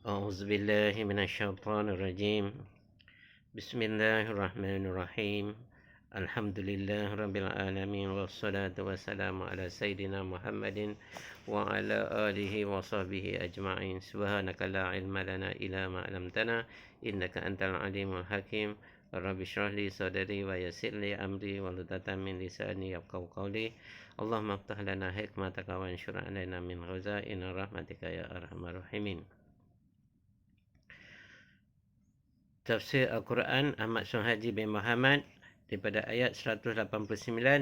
أعوذ بالله من الشيطان الرجيم بسم الله الرحمن الرحيم الحمد لله رب العالمين والصلاة والسلام على سيدنا محمد وعلى آله وصحبه أجمعين سبحانك لا علم لنا إلا ما علمتنا إنك أنت العليم الحكيم رب اشرح لي صدري ويسر لي أمري واحلل من لساني يفقهوا قولي اللهم افتح لنا حكمتك وانشر علينا من خزائن رحمتك يا أرحم الراحمين. Tafsir Al-Quran Ahmad Suhaji bin Muhammad daripada ayat 189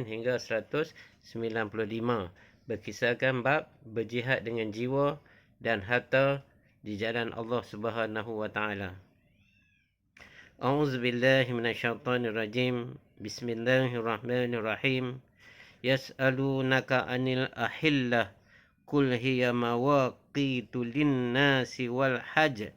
hingga 195 berkisahkan bab berjihad dengan jiwa dan harta di jalan Allah Subhanahu wa taala. A'udzubillahi minasyaitonirrajim. Bismillahirrahmanirrahim. Yas'alunaka 'anil ahillah qul hiya mawaqitu lin-nasi wal hajj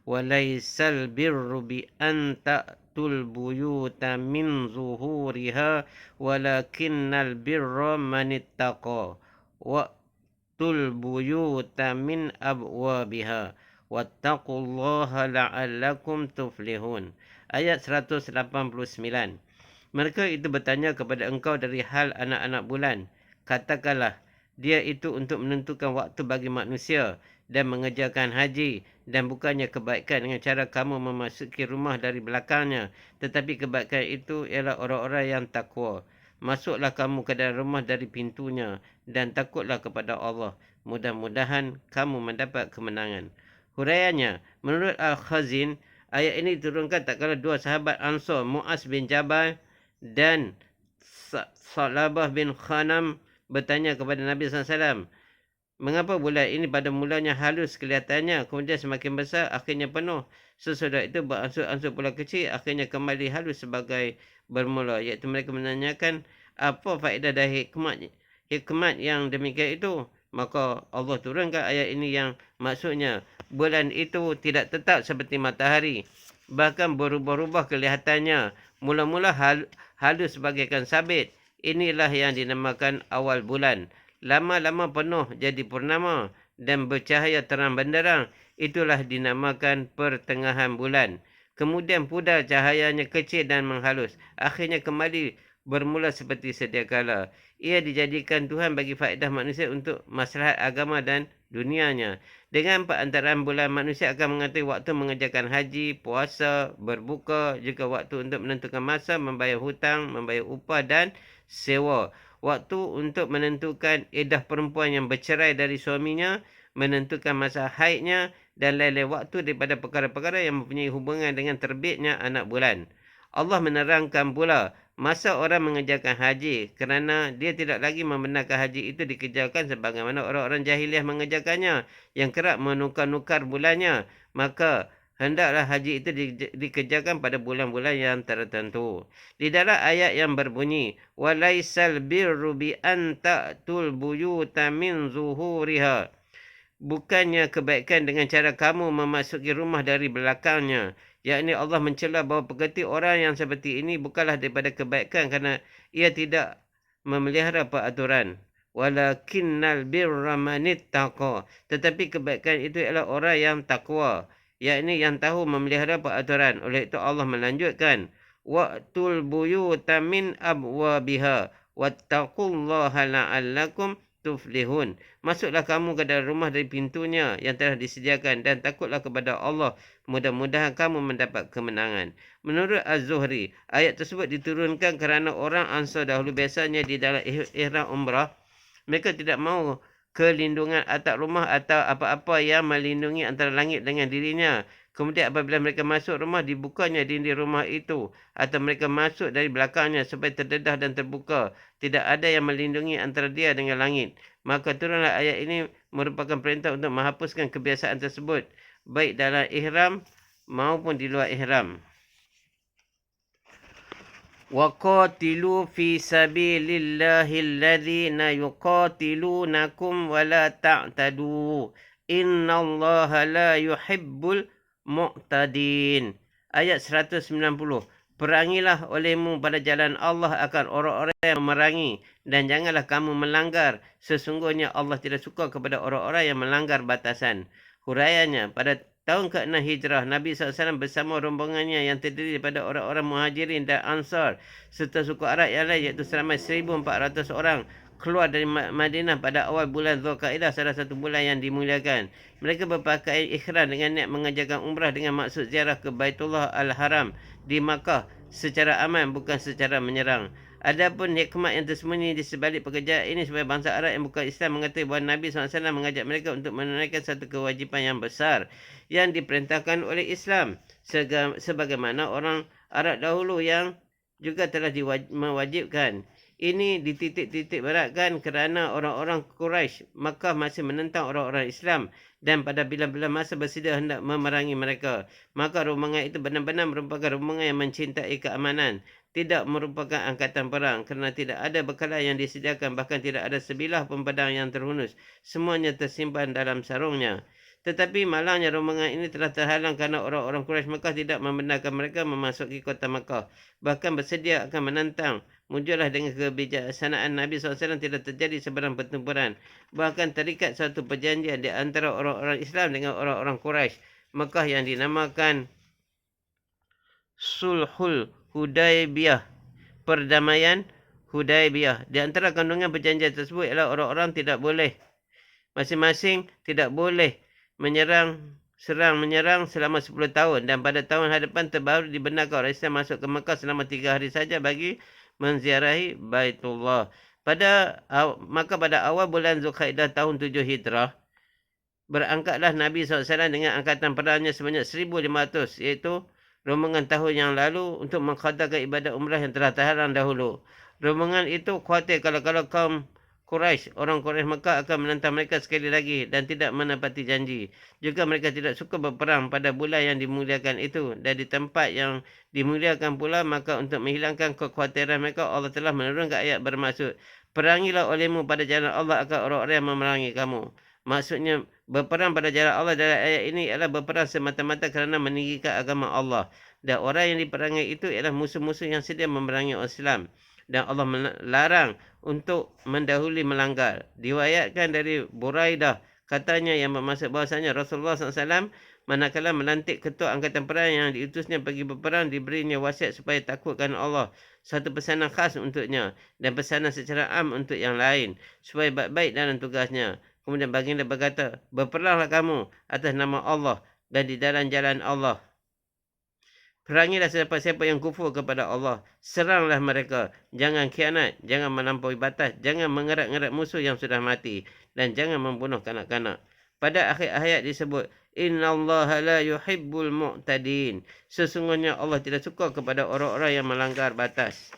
وليس البر بأن تأتوا البيوت من ظهورها ولكن البر من اتقى وأتوا البيوت من أبوابها واتقوا الله لعلكم تفلحون. Ayat 189. Mereka itu bertanya kepada engkau dari hal anak-anak bulan. Katakanlah, dia itu untuk menentukan waktu bagi manusia dan mengerjakan haji, dan bukannya kebaikan dengan cara kamu memasuki rumah dari belakangnya, tetapi kebaikan itu ialah orang-orang yang takwa. Masuklah kamu ke dalam rumah dari pintunya dan takutlah kepada Allah. Mudah-mudahan kamu mendapat kemenangan. Huraiannya, menurut Al-Khazin, ayat ini diturunkan tak kala dua sahabat Ansar, Mu'az bin Jabal dan Salabah bin Khanam bertanya kepada Nabi SAW, mengapa bulan ini pada mulanya halus kelihatannya, kemudian semakin besar, akhirnya penuh. Sesudah itu beransur-ansur pula kecil, akhirnya kembali halus sebagai bermula. Iaitu mereka menanyakan, apa faedah dari hikmat yang demikian itu? Maka Allah turunkan ayat ini yang maksudnya, bulan itu tidak tetap seperti matahari, bahkan berubah-ubah kelihatannya. Mula-mula halus bagaikan sabit. Inilah yang dinamakan awal bulan. Lama-lama penuh jadi purnama dan bercahaya terang benderang. Itulah dinamakan pertengahan bulan. Kemudian pudar cahayanya kecil dan menghalus. Akhirnya kembali bermula seperti sedia kala. Ia dijadikan Tuhan bagi faedah manusia untuk maslahat agama dan dunianya. Dengan perantaraan bulan, manusia akan mengetahui waktu mengerjakan haji, puasa, berbuka, juga waktu untuk menentukan masa, membayar hutang, membayar upah dan sewa. Waktu untuk menentukan iddah perempuan yang bercerai dari suaminya, menentukan masa haidnya, dan lain-lain waktu daripada perkara-perkara yang mempunyai hubungan dengan terbitnya anak bulan. Allah menerangkan pula masa orang mengerjakan haji, kerana dia tidak lagi membenarkan haji itu dikerjakan sebagaimana orang-orang jahiliah mengerjakannya, yang kerap menukar-nukar bulannya. Maka hendaklah haji itu dikerjakan pada bulan-bulan yang tertentu. Di dalam ayat yang berbunyi, walaisal birru bi an ta'tul buyuta min zuhuriha, bukannya kebaikan dengan cara kamu memasuki rumah dari belakangnya. Yakni Allah mencela bahawa pekerti orang yang seperti ini bukanlah daripada kebaikan kerana ia tidak memelihara peraturan. Walakinnal birra manittaqa, tetapi kebaikan itu ialah orang yang takwa, yakni yang tahu memelihara peraturan. Oleh itu Allah melanjutkan, wa'tul buyuta min abwabiha wattaqullaha la'allakum tuflihun. Masuklah kamu ke dalam rumah dari pintunya yang telah disediakan dan takutlah kepada Allah. Mudah-mudahan kamu mendapat kemenangan. Menurut Az-Zuhri, ayat tersebut diturunkan kerana orang Ansar dahulu biasanya di dalam ihram umrah, mereka tidak mahu kelindungan atap rumah atau apa-apa yang melindungi antara langit dengan dirinya. Kemudian apabila mereka masuk rumah, dibukanya dinding rumah itu, atau mereka masuk dari belakangnya supaya terdedah dan terbuka. Tidak ada yang melindungi antara dia dengan langit. Maka turunlah ayat ini merupakan perintah untuk menghapuskan kebiasaan tersebut, baik dalam ihram maupun di luar ihram. وَقَاتِلُوا فِي سَبِيلِ اللَّهِ الَّذِينَ يُقَاتِلُونَكُمْ وَلَا تَعْتَدُوا إِنَّ اللَّهَ لَا يُحِبُّ الْمُعْتَدِينَ. Ayat 190. Perangilah olehmu pada jalan Allah akan orang-orang yang memerangi, dan janganlah kamu melanggar. Sesungguhnya Allah tidak suka kepada orang-orang yang melanggar batasan. Huraiannya, pada tahun ke-6 Hijrah, Nabi SAW bersama rombongannya yang terdiri daripada orang-orang Muhajirin dan Ansar serta suku Arab yang lain iaitu seramai 1,400 orang keluar dari Madinah pada awal bulan Zulkaidah, salah satu bulan yang dimuliakan. Mereka berpakaian ikhram dengan niat mengerjakan umrah dengan maksud ziarah ke Baitullah Al-Haram di Makkah secara aman, bukan secara menyerang. Adapun hikmah yang tersembunyi di sebalik pekerjaan ini supaya bangsa Arab yang bukan Islam mengetahui bahawa Nabi SAW mengajak mereka untuk menunaikan satu kewajipan yang besar yang diperintahkan oleh Islam, sebagaimana orang Arab dahulu yang juga telah mewajibkan. Ini dititik-titik beratkan kerana orang-orang Quraisy Makkah masih menentang orang-orang Islam dan pada bila-bila masa bersedia hendak memerangi mereka. Maka rombongan itu benar-benar merupakan rombongan yang mencintai keamanan, tidak merupakan angkatan perang kerana tidak ada bekalan yang disediakan, bahkan tidak ada sebilah pun pedang yang terhunus. Semuanya tersimpan dalam sarungnya. Tetapi malangnya rombongan ini telah terhalang kerana orang-orang Quraisy Makkah tidak membenarkan mereka memasuki kota Makkah, bahkan bersedia akan menantang. Muncullah dengan kebijaksanaan Nabi SAW tidak terjadi sebarang pertempuran. Bahkan terikat satu perjanjian di antara orang-orang Islam dengan orang-orang Quraisy Makkah yang dinamakan Sulhul Hudaybiyah, perdamaian Hudaybiyah. Di antara kandungan perjanjian tersebut ialah orang-orang tidak boleh, masing-masing tidak boleh menyerang selama 10 tahun, dan pada tahun hadapan terbaru dibenarkan orang Islam masuk ke Makkah selama 3 hari saja bagi menziarahi Baitullah. Maka pada awal bulan Zulkaidah tahun 7 Hijrah, berangkatlah Nabi SAW dengan angkatan perangnya sebanyak 1,500, iaitu rombongan tahun yang lalu untuk mengqadakan ibadat umrah yang telah terhalang dahulu. Rombongan itu khawatir kalau kaum Quraisy, orang Quraisy Makkah akan menentang mereka sekali lagi dan tidak menepati janji. Juga mereka tidak suka berperang pada bulan yang dimuliakan itu dan di tempat yang dimuliakan pula. Maka untuk menghilangkan kekhawatiran mereka, Allah telah menurunkan ayat bermaksud, perangilah olehmu pada jalan Allah akan orang-orang yang memerangi kamu. Maksudnya berperang pada jalan Allah dalam ayat ini adalah berperang semata-mata kerana meninggikan agama Allah. Dan orang yang diperangi itu ialah musuh-musuh yang sedia memerangi orang Islam. Dan Allah melarang untuk mendahului melanggar. Diwayatkan dari Buraidah, katanya yang bermaksud bahasanya Rasulullah SAW manakala melantik ketua angkatan perang yang diutusnya pergi berperang, diberinya wasiat supaya takutkan Allah. Satu pesanan khas untuknya dan pesanan secara am untuk yang lain, supaya baik-baik dalam tugasnya. Kemudian baginda berkata, berperanglah kamu atas nama Allah dan di dalam jalan Allah. Perangilah siapa-siapa yang kufur kepada Allah. Seranglah mereka. Jangan khianat, jangan melampaui batas, jangan mengerat-ngerat musuh yang sudah mati, dan jangan membunuh kanak-kanak. Pada akhir ayat disebut, Innallaha la yuhibbul mu'tadin. Sesungguhnya Allah tidak suka kepada orang-orang yang melanggar batas.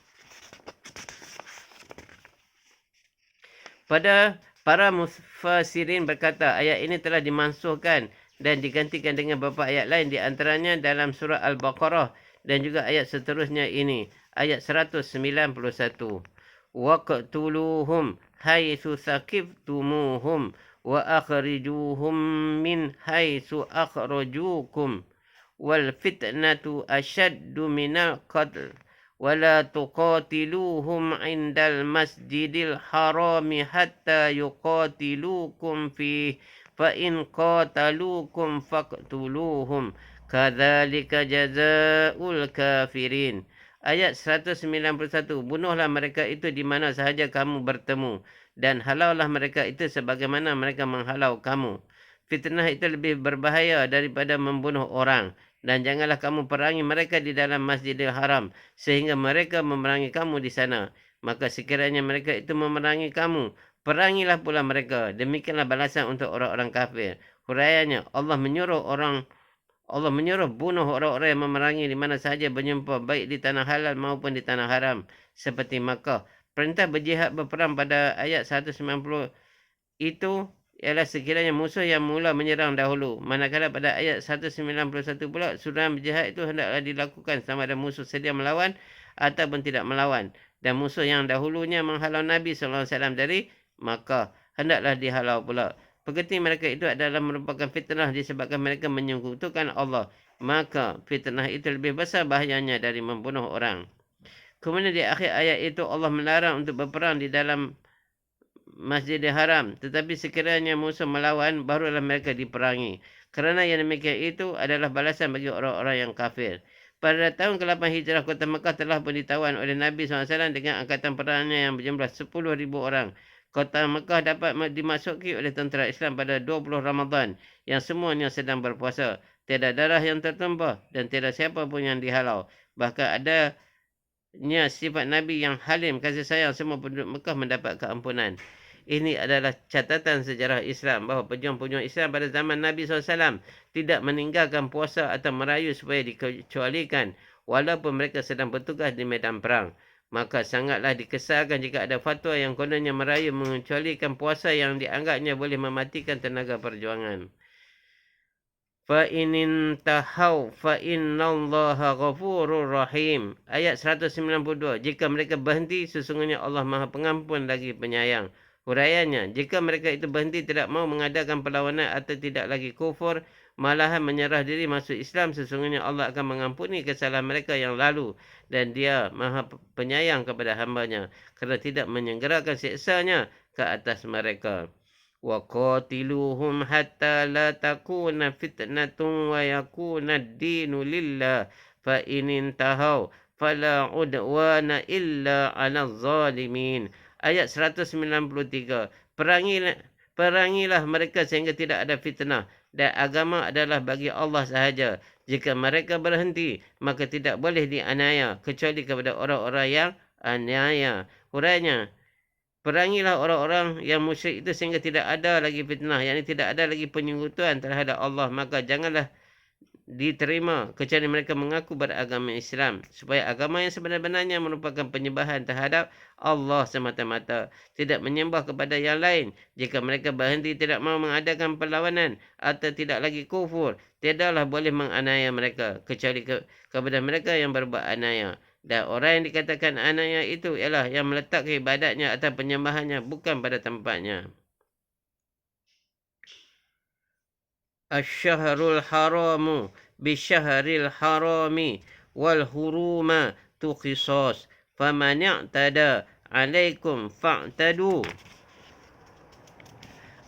Para mufassirin berkata, ayat ini telah dimansuhkan dan digantikan dengan beberapa ayat lain, di antaranya dalam surah Al-Baqarah dan juga ayat seterusnya ini, ayat 191. Waqtuluhum haitsu saqiftumuhum wa akhrijuhum min haitsu akhrajukum wal fitnatu ashaddu minal qatl wala tuqatiluhum indal masjidil harami hatta yuqatilukum fihi فَإِنْ قَاتَلُوكُمْ فَاقْتُلُوهُمْ كَذَلِكَ جَزَاءُ الْكَافِرِينَ. Ayat 191. Bunuhlah mereka itu di mana sahaja kamu bertemu, dan halaulah mereka itu sebagaimana mereka menghalau kamu. Fitnah itu lebih berbahaya daripada membunuh orang, dan janganlah kamu perangi mereka di dalam Masjidil Haram sehingga mereka memerangi kamu di sana. Maka sekiranya mereka itu memerangi kamu, perangilah pula mereka. Demikianlah balasan untuk orang-orang kafir. Huraiannya, Allah menyuruh bunuh orang-orang yang memerangi di mana sahaja berjumpa, baik di tanah halal maupun di tanah haram seperti Makkah. Perintah berjihad berperang pada ayat 190 itu ialah sekiranya musuh yang mula menyerang dahulu. Manakala pada ayat 191 pula, suruhan berjihad itu hendaklah dilakukan sama ada musuh sedia melawan ataupun tidak melawan. Dan musuh yang dahulunya menghalau Nabi SAW dari Makkah, hendaklah dihalau pula. Pekerti mereka itu adalah merupakan fitnah disebabkan mereka menyekutukan Allah. Maka fitnah itu lebih besar bahayanya dari membunuh orang. Kemudian di akhir ayat itu Allah melarang untuk berperang di dalam Masjidil Haram. Tetapi sekiranya musuh melawan, barulah mereka diperangi. Kerana yang demikian itu adalah balasan bagi orang-orang yang kafir. Pada tahun ke-8 Hijrah, kota Mekah telah pun ditawan oleh Nabi SAW dengan angkatan perangnya yang berjumlah 10,000 orang. Kota Mekah dapat dimasuki oleh tentera Islam pada 20 Ramadan yang semuanya sedang berpuasa. Tiada darah yang tertumpah dan tiada siapa pun yang dihalau. Bahkan adanya sifat Nabi yang halim, kasih sayang, semua penduduk Mekah mendapat keampunan. Ini adalah catatan sejarah Islam bahawa pejuang-pejuang Islam pada zaman Nabi SAW tidak meninggalkan puasa atau merayu supaya dikecualikan walaupun mereka sedang bertugas di medan perang. Maka sangatlah dikesalkan jika ada fatwa yang kononnya merayu mengecualikan puasa yang dianggapnya boleh mematikan tenaga perjuangan. فَإِنِ انْتَهَوْا فَإِنَّ اللَّهَ غَفُورٌ رَحِيمٌ. Ayat 192. Jika mereka berhenti, sesungguhnya Allah Maha Pengampun lagi penyayang. Huraiannya, jika mereka itu berhenti tidak mau mengadakan perlawanan atau tidak lagi kufur, malahan menyerah diri masuk Islam, sesungguhnya Allah akan mengampuni kesalahan mereka yang lalu dan Dia Maha Penyayang kepada hamba-Nya kerana tidak menyenggerakan siksanya ke atas mereka. وَقَاتِلُوهُمْ حَتَّى لَا تَكُونَ فِتْنَةٌ وَيَكُونَ الدِّينُ لِلَّهِ فَإِنِ انْتَهَوْا فَلَا عُدْوَانَ إِلَّا عَلَى الظَّالِمِينَ. Ayat 193. Perangilah mereka sehingga tidak ada fitnah dan agama adalah bagi Allah sahaja. Jika mereka berhenti, maka tidak boleh dianiaya kecuali kepada orang-orang yang aniaya. Huraiannya, perangilah orang-orang yang musyrik itu sehingga tidak ada lagi fitnah, yakni tidak ada lagi penyekutuan terhadap Allah, maka janganlah diterima kecuali mereka mengaku beragama Islam, supaya agama yang sebenar-benarnya merupakan penyembahan terhadap Allah semata-mata, tidak menyembah kepada yang lain. Jika mereka berhenti tidak mahu mengadakan perlawanan atau tidak lagi kufur, tiadalah boleh menganiaya mereka kecuali kepada mereka yang berbuat aniaya. Dan orang yang dikatakan aniaya itu ialah yang meletakkan ibadatnya atau penyembahannya bukan pada tempatnya. Asy-syahrul haramu bisyahril harami wal huruma tu qisas faman i'tada 'alaikum fa'tadu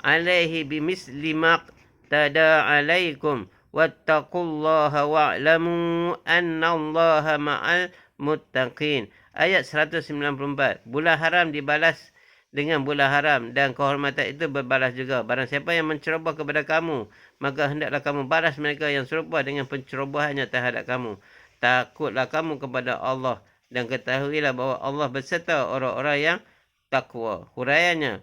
'alaihi bimisli maqtada 'alaikum wattaqullaha wa'lamu annallaha ma'al muttaqin. Ayat 194. Bulan haram dibalas dengan bulan haram dan kehormatan itu berbalas juga. Barang siapa yang menceroboh kepada kamu, maka hendaklah kamu balas mereka yang serupa dengan pencerobohannya terhadap kamu. Takutlah kamu kepada Allah dan ketahuilah bahawa Allah berserta orang-orang yang takwa. Huraiannya,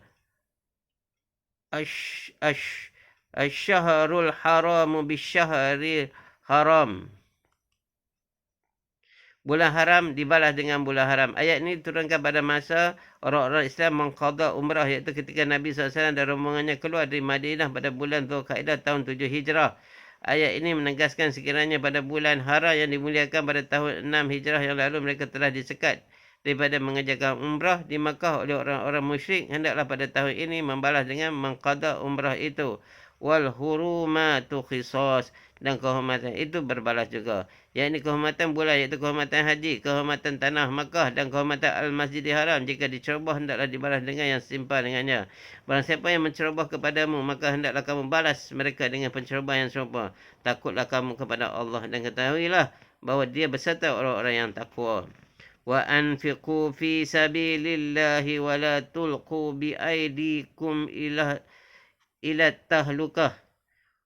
Asy-syahrul haramu bisyahril haram. Bulan haram dibalas dengan bulan haram. Ayat ini diturunkan pada masa orang-orang Islam mengqada umrah, iaitu ketika Nabi SAW dan rombongannya keluar dari Madinah pada bulan Dzulqa'dah tahun 7 Hijrah. Ayat ini menegaskan sekiranya pada bulan haram yang dimuliakan pada tahun 6 Hijrah yang lalu mereka telah disekat daripada mengerjakan umrah di Makkah oleh orang-orang musyrik, hendaklah pada tahun ini membalas dengan mengqada umrah itu. Wal hurumatu qisas, dan kehormatan itu berbalas juga. Yakni kehormatan bulan, iaitu kehormatan haji, kehormatan tanah Makkah dan kehormatan Al-Masjidil Haram. Jika diceroboh, hendaklah dibalas dengan yang setimpal dengannya. Barang siapa yang menceroboh kepadamu, maka hendaklah kamu balas mereka dengan pencerobohan yang serupa. Takutlah kamu kepada Allah dan ketahuilah bahawa Dia beserta orang-orang yang takwa. Wa anfiqu fi sabilillahi wa la tulqu bi aidikum ila tahlukah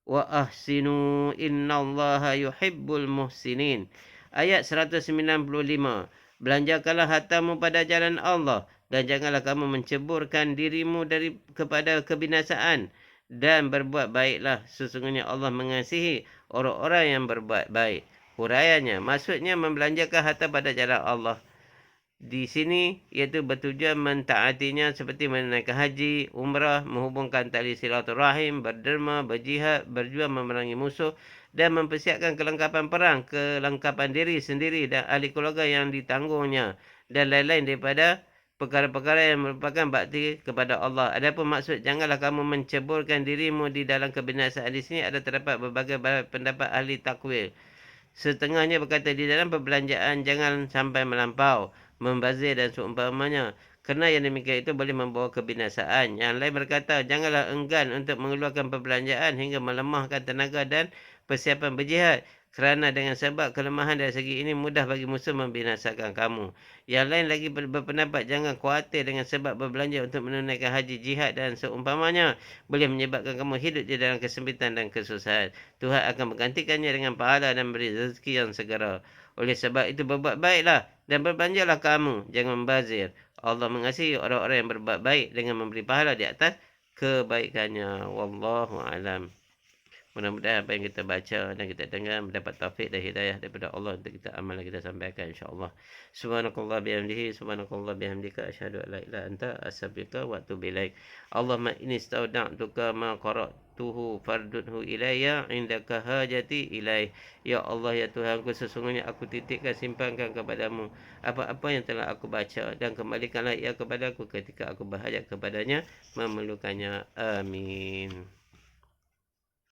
wa ahsinu innallaha yuhibbul muhsinin. Ayat 195. Belanjakanlah hartamu pada jalan Allah dan janganlah kamu menceburkan dirimu kepada kebinasaan, dan berbuat baiklah, sesungguhnya Allah mengasihi orang-orang yang berbuat baik. Huraiannya, maksudnya membelanjakan harta pada jalan Allah di sini iaitu bertujuan mentaatinya seperti menunaikan haji, umrah, menghubungkan tali silaturahim, berderma, berjihad, berjuang memerangi musuh dan mempersiapkan kelengkapan perang, kelengkapan diri sendiri dan ahli keluarga yang ditanggungnya, dan lain-lain daripada perkara-perkara yang merupakan bakti kepada Allah. Adapun maksud janganlah kamu menceburkan dirimu di dalam kebinasaan, di sini ada terdapat berbagai pendapat ahli takwil. Setengahnya berkata di dalam perbelanjaan jangan sampai melampau, membazir dan seumpamanya. Kerana yang demikian itu boleh membawa kebinasaan. Yang lain berkata, janganlah enggan untuk mengeluarkan perbelanjaan hingga melemahkan tenaga dan persiapan berjihad. Kerana dengan sebab kelemahan dari segi ini mudah bagi musuh membinasakan kamu. Yang lain lagi berpendapat, jangan khawatir dengan sebab berbelanja untuk menunaikan haji, jihad dan seumpamanya boleh menyebabkan kamu hidup di dalam kesempitan dan kesusahan. Tuhan akan menggantikannya dengan pahala dan beri rezeki yang segera. Oleh sebab itu berbuat baiklah dan berbelanjalah kamu. Jangan membazir. Allah mengasihi orang-orang yang berbuat baik dengan memberi pahala di atas kebaikannya. Wallahu a'lam. Mudah-mudahan apa yang kita baca dan kita dengar mendapat taufik dan hidayah daripada Allah untuk kita amal yang kita sampaikan, insya-Allah. Subhanakallah bihamdihi, subhanakallah bihamdika, asyhadu an la ilaha illa anta, astaghfiruka wa atubu ilaik. Allahumma inni astaudi'tuka ma qara'tuhu fardudhu ilayya indaka hajati ilaih. Ya Allah, ya Tuhanku, sesungguhnya aku titipkan, simpankan kepadamu apa-apa yang telah aku baca, dan kembalikanlah ia kepadaku ketika aku berhajat kepadanya, memerlukannya. Amin.